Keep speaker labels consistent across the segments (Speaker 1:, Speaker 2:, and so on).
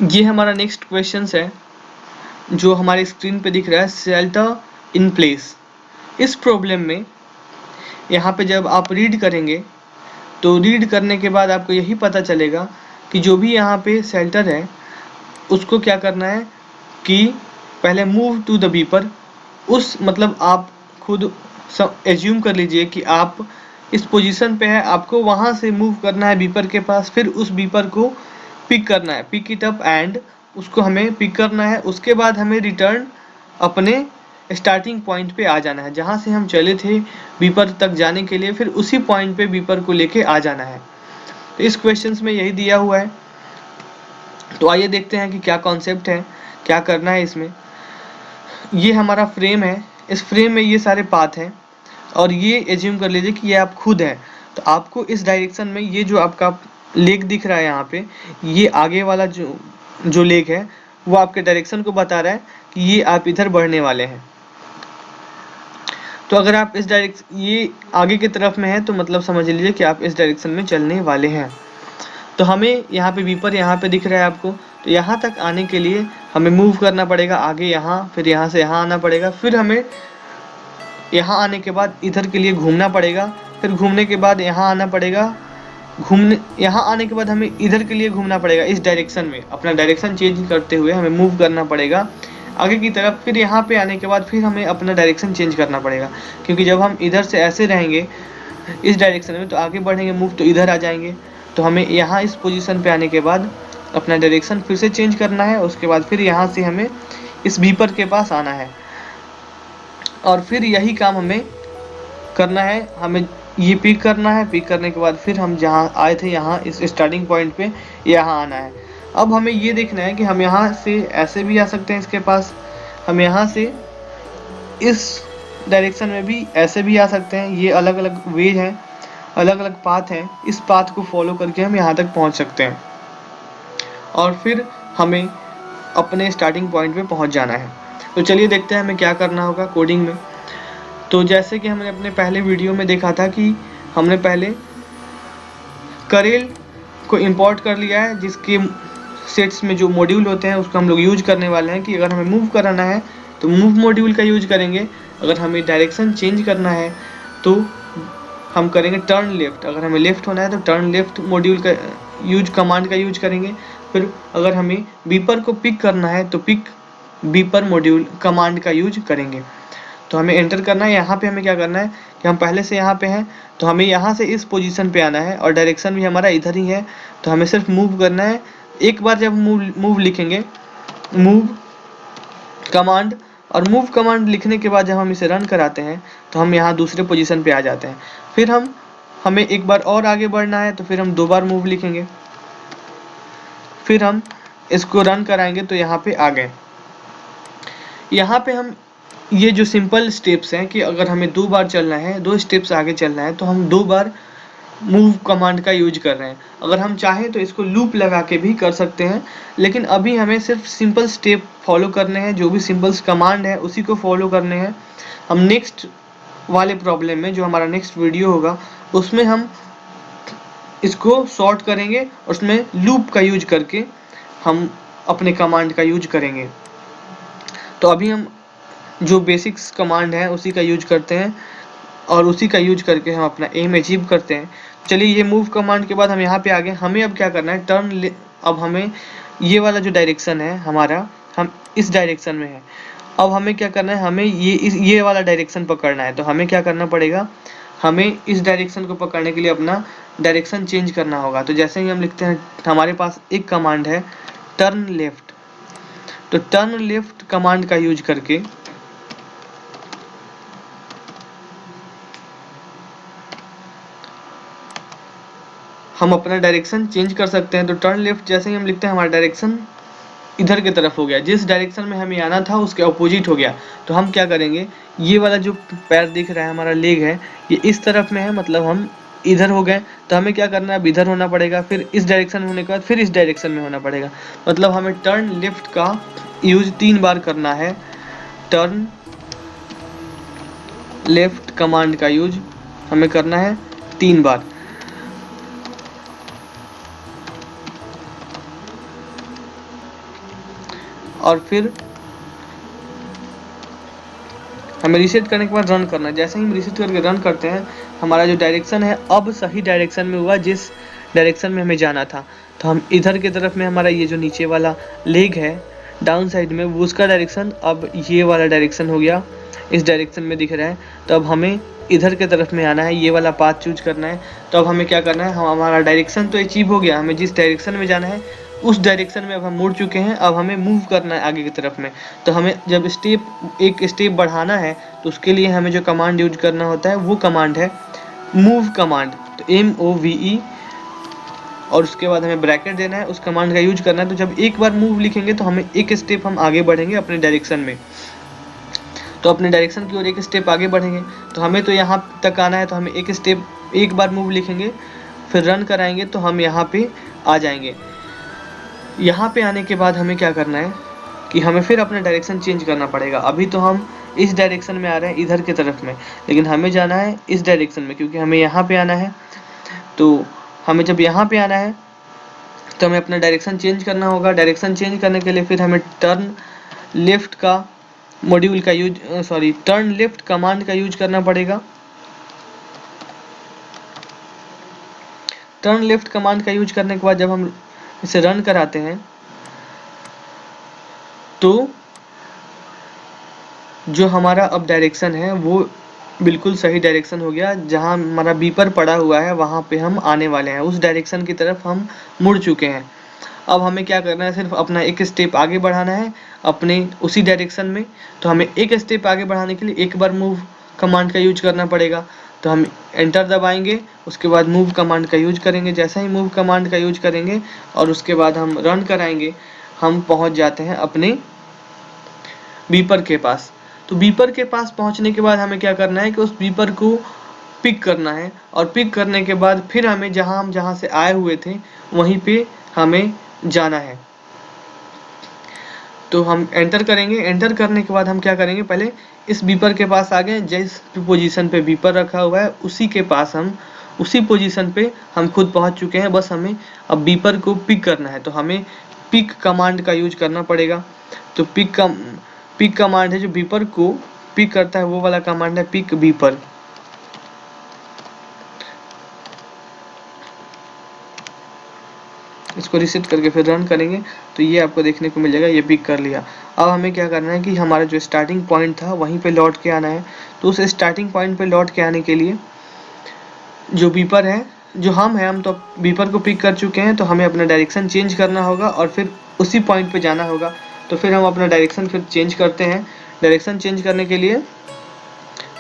Speaker 1: ये हमारा next question है जो हमारे स्क्रीन पे दिख रहा है, शेल्टर इन प्लेस। इस प्रॉब्लम में यहाँ पे जब आप रीड करेंगे तो रीड करने के बाद आपको यही पता चलेगा कि जो भी यहाँ पे शेल्टर है उसको क्या करना है कि पहले मूव टू द बीपर। उस मतलब आप खुद एज्यूम कर लीजिए कि आप इस पोजीशन पे है, आपको वहाँ से मूव करना है बीपर के पास, फिर उस बीपर को पिक करना है, पिक इट अप एंड उसको हमें पिक करना है। उसके बाद हमें रिटर्न अपने स्टार्टिंग पॉइंट पे आ जाना है, जहाँ से हम चले थे बीपर तक जाने के लिए, फिर उसी पॉइंट पे बीपर को लेके आ जाना है। तो इस क्वेश्चन में यही दिया हुआ है। तो आइए देखते हैं कि क्या कॉन्सेप्ट है, क्या करना है इसमें। ये हमारा फ्रेम है, इस फ्रेम में ये सारे पाथ हैं और ये एज्यूम कर लीजिए कि ये आप खुद हैं। तो आपको इस डायरेक्शन में ये जो आपका लेग दिख रहा है यहाँ पे, ये आगे वाला जो लेग है वो आपके डायरेक्शन को बता रहा है कि ये आप इधर बढ़ने वाले हैं। तो अगर आप इस डायरेक्शन ये आगे की तरफ में है तो मतलब समझ लीजिए कि आप इस डायरेक्शन में चलने वाले हैं। तो हमें यहाँ पे बीपर यहाँ पे दिख रहा है आपको, तो यहाँ तक आने के लिए हमें मूव करना पड़ेगा आगे यहाँ, फिर यहाँ से यहाँ आना पड़ेगा, फिर हमें यहाँ आने के बाद इधर के लिए घूमना पड़ेगा, फिर घूमने के बाद यहाँ आना पड़ेगा, यहाँ आने के बाद हमें इधर के लिए घूमना पड़ेगा। इस डायरेक्शन में अपना डायरेक्शन चेंज करते हुए हमें मूव करना पड़ेगा आगे की तरफ। फिर यहाँ पे आने के बाद फिर हमें अपना डायरेक्शन चेंज करना पड़ेगा, क्योंकि जब हम इधर से ऐसे रहेंगे इस डायरेक्शन में तो आगे बढ़ेंगे मूव तो इधर आ जाएंगे। तो हमें यहाँ इस पोजीशन पे आने के बाद अपना डायरेक्शन फिर से चेंज करना है। उसके बाद फिर यहाँ से हमें इस बीपर के पास आना है और फिर यही काम हमें करना है। हमें ये पिक करना है, पिक करने के बाद फिर हम जहाँ आए थे यहाँ इस स्टार्टिंग पॉइंट पे यहाँ आना है। अब हमें ये देखना है कि हम यहाँ से ऐसे भी आ सकते हैं इसके पास, हम यहाँ से इस डायरेक्शन में भी ऐसे भी आ सकते हैं। ये अलग अलग वे हैं, अलग अलग पाथ हैं, इस पाथ को फॉलो करके हम यहाँ तक पहुँच सकते हैं और फिर हमें अपने स्टार्टिंग पॉइंट पे पहुँच जाना है। तो चलिए देखते हैं हमें क्या करना होगा कोडिंग में। तो जैसे कि हमने अपने पहले वीडियो में देखा था कि हमने पहले करेल को इंपोर्ट कर लिया है, जिसके सेट्स में जो मॉड्यूल होते हैं उसको हम लोग यूज करने वाले हैं कि अगर हमें मूव कराना है तो मूव मॉड्यूल का यूज करेंगे, अगर हमें डायरेक्शन चेंज करना है तो हम करेंगे टर्न लेफ्ट, अगर हमें लेफ्ट होना है तो टर्न लेफ्ट मॉड्यूल का यूज कमांड का यूज करेंगे। फिर अगर हमें बीपर को पिक करना है तो पिक बीपर मॉड्यूल कमांड का यूज करेंगे। तो हमें एंटर करना है। यहाँ पे हमें क्या करना है कि हम पहले से यहाँ पे हैं तो हमें यहाँ से इस पोजीशन पे आना है और डायरेक्शन भी हमारा इधर ही है, तो हमें सिर्फ मूव करना है। एक बार जब मूव लिखेंगे, मूव कमांड, और मूव कमांड लिखने के बाद जब हम इसे रन कराते हैं तो हम यहाँ दूसरे पोजीशन पे आ जाते हैं। फिर हमें एक बार और आगे बढ़ना है तो फिर हम 2 बार मूव लिखेंगे, फिर हम इसको रन कराएंगे तो यहाँ पे आ गए। यहाँ पे हम ये जो सिंपल स्टेप्स हैं कि अगर हमें 2 बार चलना है, 2 स्टेप्स आगे चलना है तो हम 2 बार मूव कमांड का यूज कर रहे हैं। अगर हम चाहें तो इसको लूप लगा के भी कर सकते हैं, लेकिन अभी हमें सिर्फ सिंपल स्टेप फॉलो करने हैं, जो भी सिंपल कमांड है उसी को फॉलो करने हैं। हम नेक्स्ट वाले प्रॉब्लम में जो हमारा नेक्स्ट वीडियो होगा उसमें हम इसको सॉर्ट करेंगे और उसमें लूप का यूज करके हम अपने कमांड का यूज करेंगे। तो अभी हम जो बेसिक्स कमांड है उसी का यूज करते हैं और उसी का यूज करके हम अपना एम अचीव करते हैं। चलिए ये मूव कमांड के बाद हम यहाँ पे आ गए। हमें अब क्या करना है, टर्न, अब हमें ये वाला जो डायरेक्शन है हमारा, हम इस डायरेक्शन में है। अब हमें क्या करना है, हमें ये वाला डायरेक्शन पकड़ना है। तो हमें क्या करना पड़ेगा, हमें इस डायरेक्शन को पकड़ने के लिए अपना डायरेक्शन चेंज करना होगा। तो जैसे ही हम लिखते हैं, हमारे पास एक कमांड है टर्न लेफ्ट, तो टर्न लेफ्ट कमांड का यूज करके हम अपना डायरेक्शन चेंज कर सकते हैं। तो टर्न लेफ्ट जैसे ही हम लिखते हैं हमारा डायरेक्शन इधर की तरफ हो गया, जिस डायरेक्शन में हमें आना था उसके अपोजिट हो गया। तो हम क्या करेंगे, ये वाला जो पैर दिख रहा है हमारा लेग है, ये इस तरफ में है, मतलब हम इधर हो गए। तो हमें क्या करना है, अब इधर होना पड़ेगा, फिर इस डायरेक्शन में होने के बाद फिर इस डायरेक्शन में होना पड़ेगा। मतलब हमें टर्न लेफ्ट का यूज 3 बार करना है। टर्न लेफ्ट कमांड का यूज हमें करना है 3 बार। और फिर हमें रीसेट करने के बाद रन करना है। जैसे ही हम रीसेट करके रन करते हैं, हमारा जो डायरेक्शन है अब सही डायरेक्शन में हुआ, जिस डायरेक्शन में हमें जाना था। तो हम इधर की तरफ में, हमारा ये जो नीचे वाला लेग है डाउन साइड में, वो उसका डायरेक्शन अब ये वाला डायरेक्शन हो गया, इस डायरेक्शन में दिख रहा है। तो अब हमें इधर के तरफ में आना है, ये वाला पाथ चूज करना है। तो अब हमें क्या करना है, हमारा डायरेक्शन तो अचीव हो गया, हमें जिस डायरेक्शन में जाना है उस डायरेक्शन में अब हम मुड़ चुके हैं। अब हमें मूव करना है आगे की तरफ में। तो हमें जब एक स्टेप बढ़ाना है, तो उसके लिए हमें जो कमांड यूज करना होता है वो कमांड है मूव कमांड। तो MOVE, और उसके बाद हमें ब्रैकेट देना है, उस कमांड का यूज करना है। तो जब एक बार मूव लिखेंगे तो हमें एक स्टेप हम आगे बढ़ेंगे अपने डायरेक्शन में, तो अपने डायरेक्शन की ओर एक स्टेप आगे बढ़ेंगे। तो हमें तो यहाँ तक आना है, तो हमें एक बार मूव लिखेंगे, फिर रन कराएंगे तो हम यहाँ पे आ जाएंगे। यहाँ पे आने के बाद हमें क्या करना है कि हमें फिर अपना डायरेक्शन चेंज करना पड़ेगा। अभी तो हम इस डायरेक्शन में आ रहे हैं, इधर की तरफ में, लेकिन हमें जाना है इस डायरेक्शन में, क्योंकि हमें यहाँ पे आना है। तो हमें जब यहाँ पे आना है तो हमें अपना डायरेक्शन चेंज करना होगा। डायरेक्शन चेंज करने के लिए फिर हमें टर्न लेफ्ट का मॉड्यूल का यूज टर्न लेफ्ट कमांड का यूज करना पड़ेगा। टर्न लेफ्ट कमांड का यूज करने के बाद जब हम इसे रन कराते हैं, तो जो हमारा अब डायरेक्शन है वो बिल्कुल सही डायरेक्शन हो गया। जहाँ हमारा बीपर पड़ा हुआ है वहाँ पे हम आने वाले हैं, उस डायरेक्शन की तरफ हम मुड़ चुके हैं। अब हमें क्या करना है, सिर्फ अपना एक स्टेप आगे बढ़ाना है अपने उसी डायरेक्शन में। तो हमें एक स्टेप आगे बढ़ाने के लिए एक बार मूव कमांड का यूज करना पड़ेगा। तो हम एंटर दबाएंगे, उसके बाद मूव कमांड का यूज करेंगे। जैसा ही मूव कमांड का यूज करेंगे और उसके बाद हम रन कराएंगे, हम पहुंच जाते हैं अपने बीपर के पास। तो बीपर के पास पहुंचने के बाद हमें क्या करना है कि उस बीपर को पिक करना है, और पिक करने के बाद फिर हमें जहाँ से आए हुए थे वहीं पे हमें जाना है। तो हम एंटर करेंगे। एंटर करने के बाद हम क्या करेंगे, पहले इस बीपर के पास आ गए, जिस पोजीशन पे बीपर रखा हुआ है उसी के पास हम, उसी पोजीशन पे हम खुद पहुंच चुके हैं। बस हमें अब बीपर को पिक करना है, तो हमें पिक कमांड का यूज करना पड़ेगा। तो पिक कमांड है जो बीपर को पिक करता है, वो वाला कमांड है पिक बीपर। इसको रिसेट करके फिर रन करेंगे तो ये आपको देखने को मिल जाएगा, ये पिक कर लिया। अब हमें क्या करना है कि हमारा जो स्टार्टिंग पॉइंट था वहीं पे लौट के आना है। तो उस स्टार्टिंग पॉइंट पे लौट के आने के लिए जो बीपर है, जो हम तो बीपर को पिक कर चुके हैं, तो हमें अपना डायरेक्शन चेंज करना होगा और फिर उसी पॉइंट पे जाना होगा। तो फिर हम अपना डायरेक्शन फिर चेंज करते हैं। डायरेक्शन चेंज करने के लिए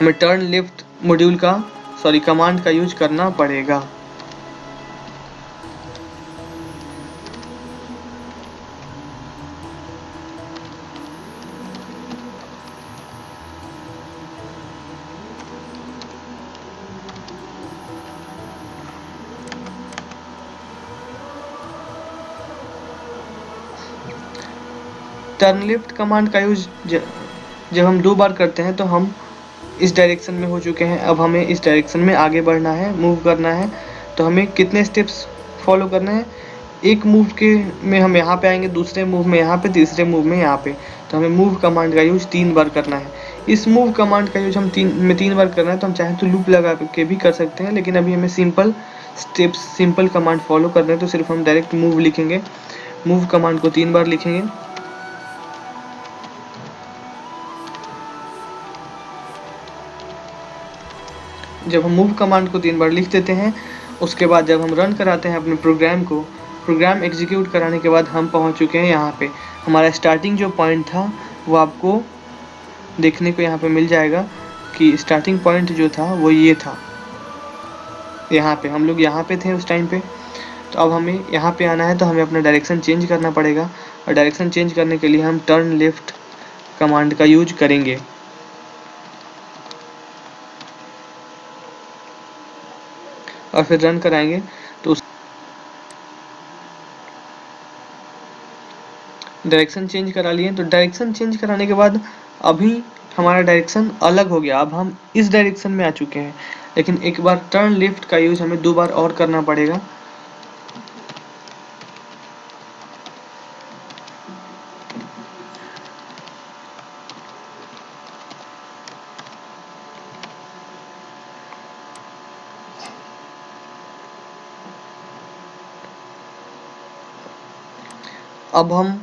Speaker 1: हमें टर्न लेफ्ट मॉड्यूल का कमांड का यूज करना पड़ेगा। टर्न लेफ्ट कमांड का यूज जब हम 2 बार करते हैं तो हम इस डायरेक्शन में हो चुके हैं। अब हमें इस डायरेक्शन में आगे बढ़ना है, मूव करना है। तो हमें कितने स्टेप्स फॉलो करने हैं, एक मूव के में हम यहाँ पे आएंगे, दूसरे मूव में यहाँ पे, तीसरे मूव में यहाँ पे। तो हमें मूव कमांड का यूज 3 बार करना है। इस मूव कमांड का यूज हम 3 बार करना है। तो हम चाहें तो लूप लगा के भी कर सकते हैं, लेकिन अभी हमें simple steps, simple command follow करना है। तो सिर्फ हम डायरेक्ट मूव लिखेंगे, मूव कमांड को 3 बार लिखेंगे। जब हम मूव कमांड को 3 बार लिख देते हैं, उसके बाद जब हम रन कराते हैं अपने प्रोग्राम को, प्रोग्राम एग्जीक्यूट कराने के बाद हम पहुंच चुके हैं यहाँ पे। हमारा स्टार्टिंग जो पॉइंट था वो आपको देखने को यहाँ पे मिल जाएगा कि स्टार्टिंग पॉइंट जो था वो ये था। यहाँ पे हम लोग यहाँ पे थे उस टाइम पे। तो अब हमें यहाँ पे आना है, तो हमें अपना डायरेक्शन चेंज करना पड़ेगा। और डायरेक्शन चेंज करने के लिए हम टर्न लेफ्ट कमांड का यूज करेंगे और फिर रन कराएंगे। तो डायरेक्शन चेंज करा लिए। तो डायरेक्शन चेंज कराने के बाद अभी हमारा डायरेक्शन अलग हो गया, अब हम इस डायरेक्शन में आ चुके हैं। लेकिन एक बार टर्न लेफ्ट का यूज हमें 2 बार और करना पड़ेगा। अब हम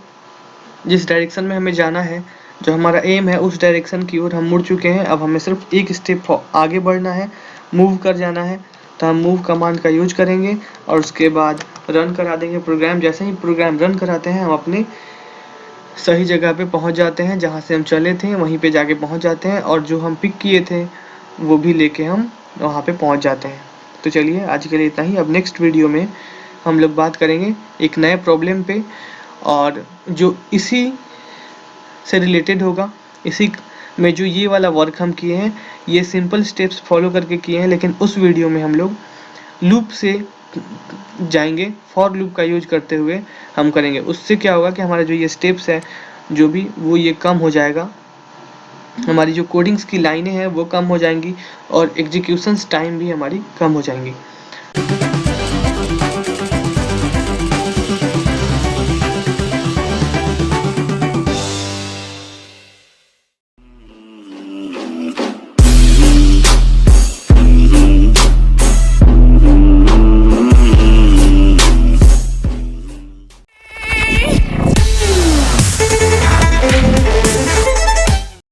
Speaker 1: जिस डायरेक्शन में हमें जाना है, जो हमारा एम है, उस डायरेक्शन की ओर हम मुड़ चुके हैं। अब हमें सिर्फ एक स्टेप आगे बढ़ना है, मूव कर जाना है। तो हम मूव कमांड का यूज करेंगे और उसके बाद रन करा देंगे प्रोग्राम। जैसे ही प्रोग्राम रन कराते हैं, हम अपने सही जगह पे पहुंच जाते हैं, जहां से हम चले थे वहीं पे जाके पहुंच जाते हैं, और जो हम पिक किए थे वो भी लेके हम वहां पे पहुंच जाते हैं। तो चलिए आज के लिए इतना ही। अब नेक्स्ट वीडियो में हम लोग बात करेंगे एक नए प्रॉब्लम पे, और जो इसी से रिलेटेड होगा। इसी में जो ये वाला वर्क हम किए हैं, ये सिंपल स्टेप्स फॉलो करके किए हैं, लेकिन उस वीडियो में हम लोग लूप से जाएंगे, फॉर लूप का यूज करते हुए हम करेंगे। उससे क्या होगा कि हमारा जो ये स्टेप्स है जो भी, वो ये कम हो जाएगा, हमारी जो कोडिंग्स की लाइनें हैं वो कम हो जाएंगी, और एग्जीक्यूशंस टाइम भी हमारी कम हो जाएंगी।